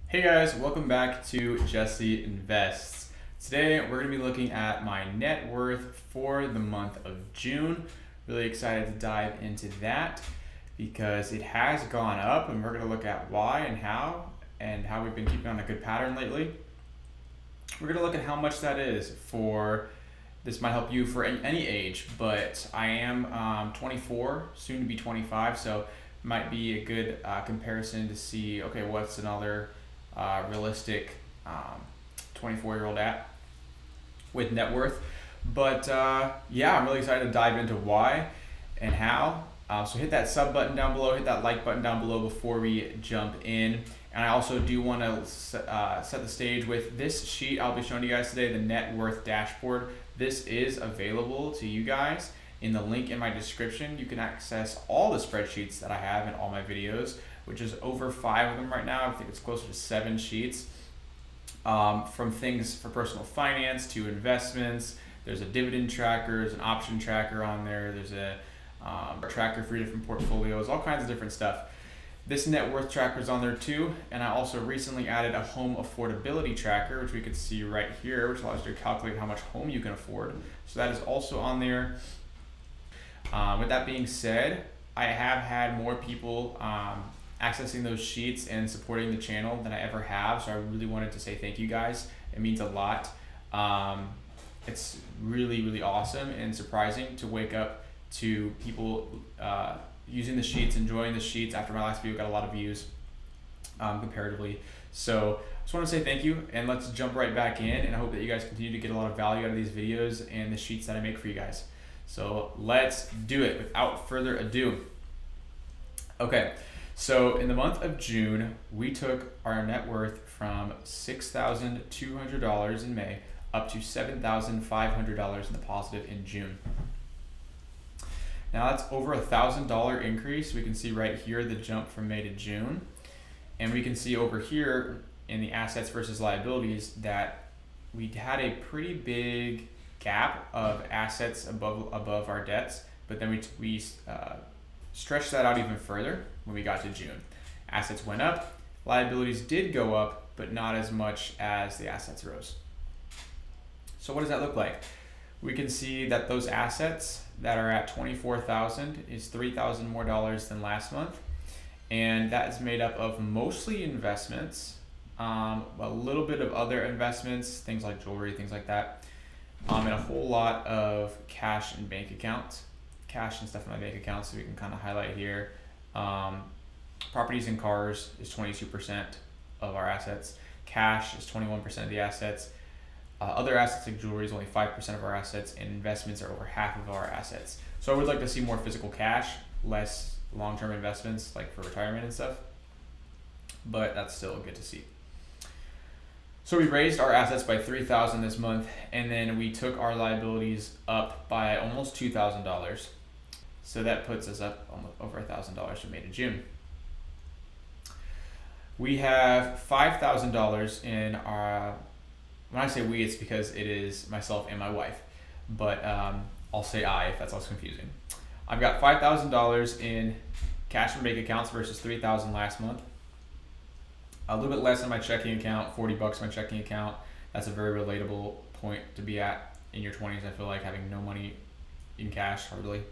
Hey guys, welcome back to Jesse Invests. Today we're going to be looking at my net worth for the month of June. Really excited to dive into that because it has gone up, and we're going to look at why and how we've been keeping on a good pattern lately. We're going to look at how much that is for, this might help you for any age, but I am 24, soon to be 25, so it might be a good comparison to see, okay, what's another realistic 24-year-old at with net worth. But yeah, I'm really excited to dive into why and how. So hit that sub button down below, hit that like button down below before we jump in. And I also do want to set the stage with this sheet I'll be showing you guys today, the net worth dashboard. This is available to you guys in the link in my description. You can access all the spreadsheets that I have in all my videos, which is over 5 of them right now. I think it's closer to 7 sheets. From things for personal finance to investments. There's a dividend tracker, there's an option tracker on there, there's a tracker for different portfolios, all kinds of different stuff. This net worth tracker is on there too, and I also recently added a home affordability tracker, which we could see right here, which allows you to calculate how much home you can afford. So that is also on there. With that being said, I have had more people accessing those sheets and supporting the channel than I ever have, so I really wanted to say thank you guys. It means a lot. It's really awesome and surprising to wake up to people using the sheets, enjoying the sheets. After my last video got a lot of views comparatively, so I just want to say thank you, and let's jump right back in, and I hope that you guys continue to get a lot of value out of these videos and the sheets that I make for you guys. So let's do it without further ado. Okay, so in the month of June, we took our net worth from $6,200 in May up to $7,500 in the positive in June. Now that's over $1,000 increase. We can see right here the jump from May to June. And we can see over here in the assets versus liabilities that we had a pretty big gap of assets above our debts, but then we stretched that out even further when we got to June. Assets went up, liabilities did go up, but not as much as the assets rose. So what does that look like? We can see that those assets that are at $24,000 is $3,000 more than last month, and that is made up of mostly investments, a little bit of other investments, things like jewelry, things like that, and a whole lot of cash and bank accounts, cash and stuff in my bank accounts. So we can kind of highlight here. Properties and cars is 22% of our assets. Cash is 21% of the assets. Other assets like jewelry is only 5% of our assets, and investments are over half of our assets. So I would like to see more physical cash, less long-term investments like for retirement and stuff, but that's still good to see. So we raised our assets by $3,000 this month, and then we took our liabilities up by almost $2,000. So that puts us up almost over $1,000 from May to June. We have $5,000 in our, when I say we, it's because it is myself and my wife, but I'll say I if that's less confusing. I've got $5,000 in cash and bank accounts versus $3,000 last month. A little bit less in my checking account, $40 in my checking account. That's a very relatable point to be at in your 20s. I feel like having no money in cash, hardly.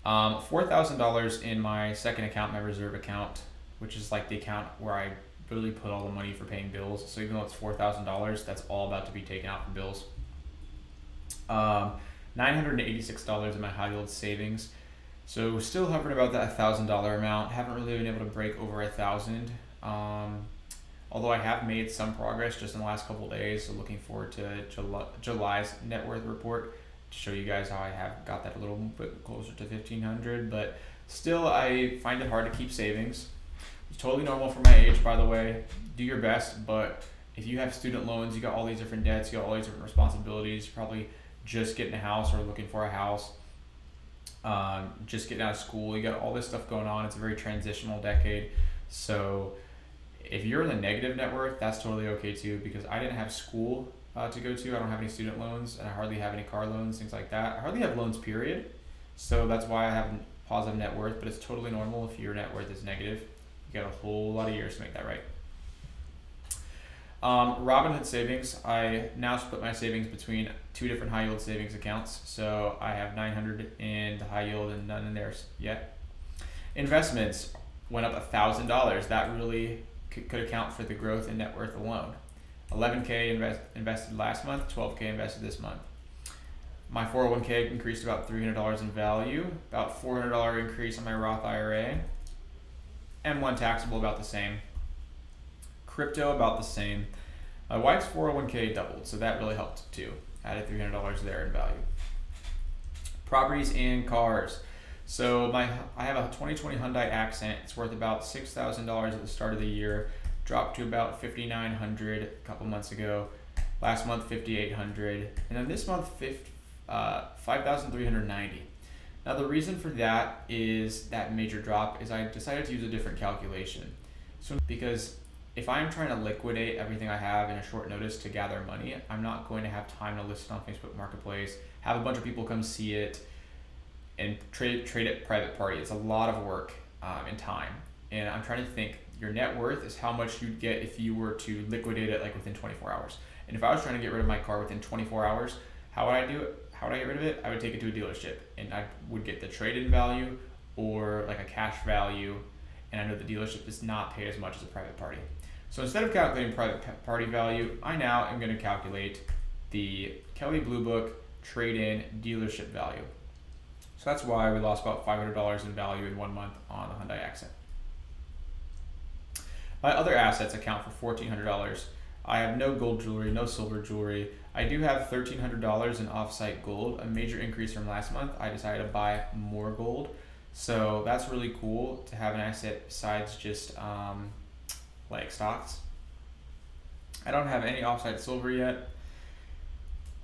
$4,000 in my second account, my reserve account, which is like the account where I really put all the money for paying bills. So even though it's $4,000, that's all about to be taken out for bills. $986 in my high yield savings. So still hovering about that $1,000 amount. Haven't really been able to break over $1,000. Although I have made some progress just in the last couple of days. So looking forward to July's net worth report to show you guys how I have got that a little bit closer to $1,500, but still I find it hard to keep savings. It's totally normal for my age, by the way. Do your best, but if you have student loans, you got all these different debts, you got all these different responsibilities, you're probably just getting a house or looking for a house, just getting out of school, you got all this stuff going on. It's a very transitional decade. So if you're in the negative net worth, that's totally okay too, because I didn't have school to go to. I don't have any student loans, and I hardly have any car loans, things like that. I hardly have loans, period. So that's why I have positive net worth, but it's totally normal if your net worth is negative. You got a whole lot of years to make that right. Robinhood savings, I now split my savings between two different high yield savings accounts. So I have 900 in the high yield and none in theirs yet. Investments went up $1,000. That really could account for the growth in net worth alone. 11K invested last month, 12K invested this month. My 401K increased about $300 in value, about $400 increase on my Roth IRA, M1 taxable about the same. Crypto about the same. My wife's 401K doubled, so that really helped too. Added $300 there in value. Properties and cars. So I have a 2020 Hyundai Accent. It's worth about $6,000 at the start of the year. Dropped to about $5,900 a couple months ago. Last month $5,800, and then this month $5,390. Now the reason for that is that major drop is I decided to use a different calculation. So because if I'm trying to liquidate everything I have in a short notice to gather money, I'm not going to have time to list it on Facebook Marketplace, have a bunch of people come see it, and trade it private party. It's a lot of work and time. And I'm trying to think, your net worth is how much you'd get if you were to liquidate it like within 24 hours. And if I was trying to get rid of my car within 24 hours, how would I do it? How would I get rid of it? I would take it to a dealership and I would get the trade-in value or like a cash value. And I know the dealership does not pay as much as a private party. So instead of calculating private party value, I now am going to calculate the Kelley Blue Book trade-in dealership value. So that's why we lost about $500 in value in 1 month on the Hyundai Accent. My other assets account for $1,400. I have no gold jewelry, no silver jewelry. I do have $1,300 in offsite gold, a major increase from last month. I decided to buy more gold. So that's really cool to have an asset besides just like stocks. I don't have any offsite silver yet.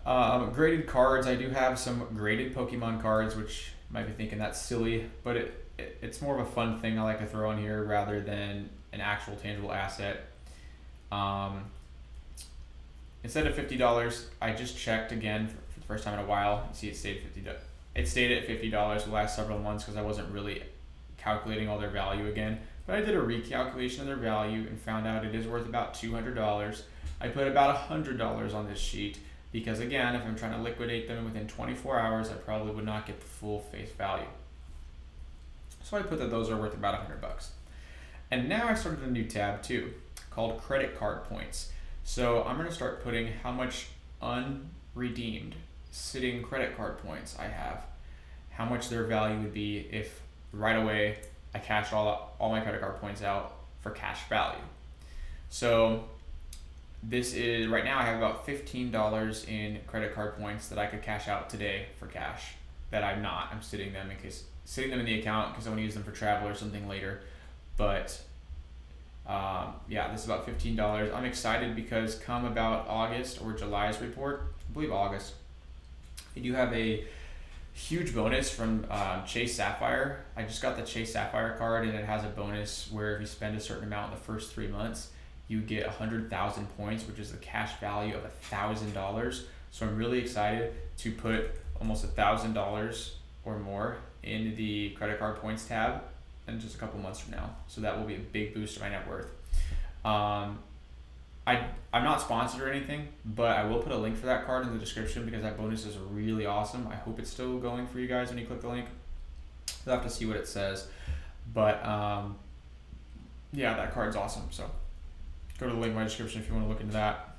Graded cards, I do have some graded Pokemon cards, which you might be thinking that's silly, but it's more of a fun thing I like to throw in here rather than an actual tangible asset. Instead of $50, I just checked again for the first time in a while. You see it stayed $50. It stayed at $50 the last several months because I wasn't really calculating all their value again. But I did a recalculation of their value and found out it is worth about $200. I put about $100 on this sheet because again, if I'm trying to liquidate them within 24 hours, I probably would not get the full face value. So I put that those are worth about $100. And now I started a new tab too, called credit card points. So I'm going to start putting how much unredeemed sitting credit card points I have, how much their value would be if right away I cashed all my credit card points out for cash value. So this is, right now I have about $15 in credit card points that I could cash out today for cash that I'm sitting them in the account because I want to use them for travel or something later. But yeah, this is about $15. I'm excited because come about August or July's report, I believe August, they do have a huge bonus from Chase Sapphire. I just got the Chase Sapphire card and it has a bonus where if you spend a certain amount in the first 3 months, you get 100,000 points, which is the cash value of $1,000. So I'm really excited to put almost $1,000 or more in the credit card points tab in just a couple months from now. So that will be a big boost to my net worth. I'm not sponsored or anything, but I will put a link for that card in the description because that bonus is really awesome. I hope it's still going for you guys when you click the link. You'll have to see what it says. But yeah, that card's awesome. So go to the link in my description if you want to look into that.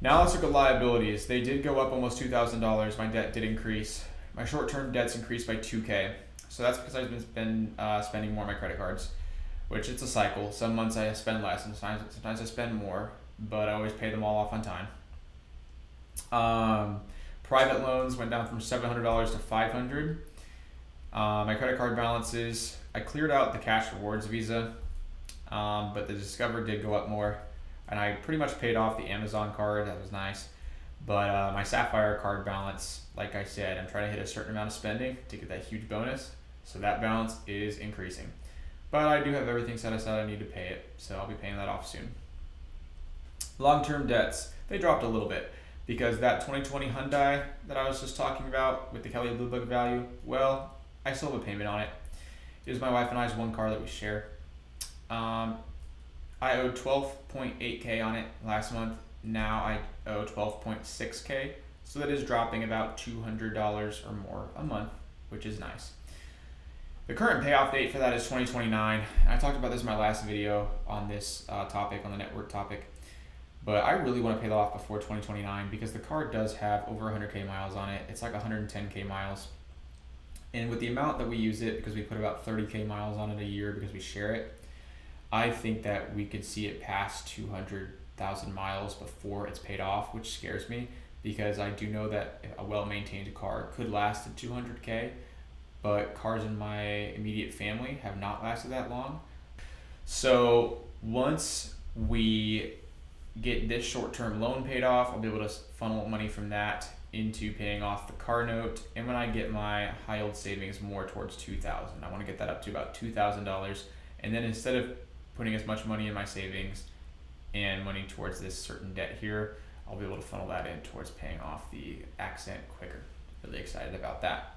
Now let's look at liabilities. They did go up almost $2,000. My debt did increase. My short-term debts increased by $2K. So that's because I've been spending more on my credit cards, which it's a cycle. Some months I spend less, and sometimes I spend more, but I always pay them all off on time. Private loans went down from $700 to $500. My credit card balances, I cleared out the cash rewards Visa, but the Discover did go up more, and I pretty much paid off the Amazon card. That was nice. But my Sapphire card balance, like I said, I'm trying to hit a certain amount of spending to get that huge bonus. So that balance is increasing. But I do have everything set aside I need to pay it, so I'll be paying that off soon. Long-term debts, they dropped a little bit because that 2020 Hyundai that I was just talking about with the Kelley Blue Book value, well, I still have a payment on it. It was my wife and I's one car that we share. I owed 12.8K on it last month. Now I owe 12.6K. So that is dropping about $200 or more a month, which is nice. The current payoff date for that is 2029. I talked about this in my last video on this topic, on the net worth topic. But I really want to pay that off before 2029 because the car does have over 100K miles on it. It's like 110K miles. And with the amount that we use it, because we put about 30K miles on it a year because we share it, I think that we could see it pass 200,000 miles before it's paid off, which scares me because I do know that a well-maintained car could last to 200K, but cars in my immediate family have not lasted that long. So once we get this short-term loan paid off, I'll be able to funnel money from that into paying off the car note. And when I get my high yield savings more towards $2,000, I want to get that up to about $2,000. And then instead of putting as much money in my savings and money towards this certain debt here, I'll be able to funnel that in towards paying off the accent quicker. Really excited about that.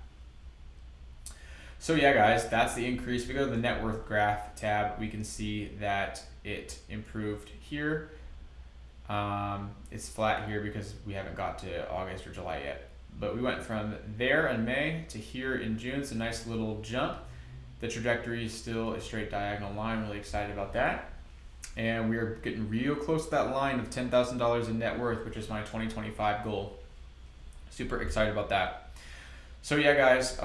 So yeah, guys, that's the increase. If we go to the net worth graph tab, we can see that it improved here. It's flat here because we haven't got to August or July yet. But we went from there in May to here in June. It's a nice little jump. The trajectory is still a straight diagonal line. Really excited about that. And we are getting real close to that line of $10,000 in net worth, which is my 2025 goal. Super excited about that. So yeah, guys,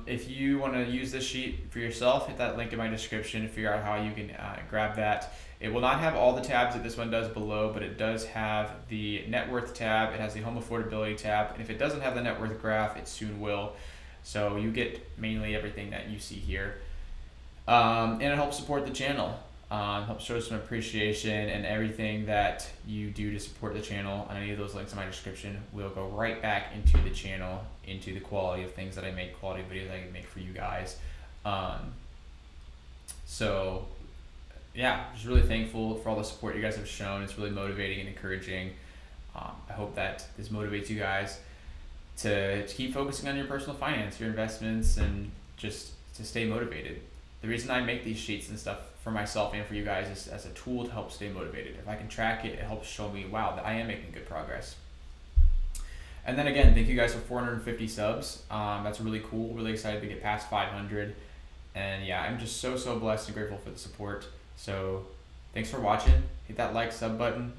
if you want to use this sheet for yourself, hit that link in my description to figure out how you can grab that. It will not have all the tabs that this one does below, but it does have the net worth tab. It has the home affordability tab. And if it doesn't have the net worth graph, it soon will. So you get mainly everything that you see here. And it helps support the channel. Helps show some appreciation, and everything that you do to support the channel on any of those links in my description will go right back into the channel, into the quality of things that I make, quality videos I can make for you guys. So yeah, just really thankful for all the support you guys have shown. It's really motivating and encouraging. I hope that this motivates you guys to keep focusing on your personal finance, your investments, and just to stay motivated. The reason I make these sheets and stuff for myself and for you guys is as a tool to help stay motivated. If I can track it, it helps show me, wow, that I am making good progress. And then again, thank you guys for 450 subs. That's really cool. Really excited to get past 500. And yeah, I'm just so blessed and grateful for the support. So thanks for watching. Hit that like, sub button.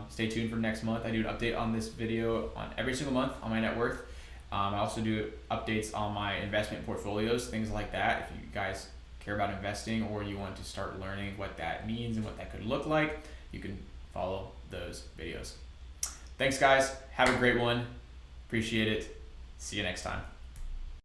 Stay tuned for next month. I do an update on this video on every single month on my net worth. I also do updates on my investment portfolios, things like that. If you guys care about investing or you want to start learning what that means and what that could look like, you can follow those videos. Thanks, guys. Have a great one. Appreciate it. See you next time.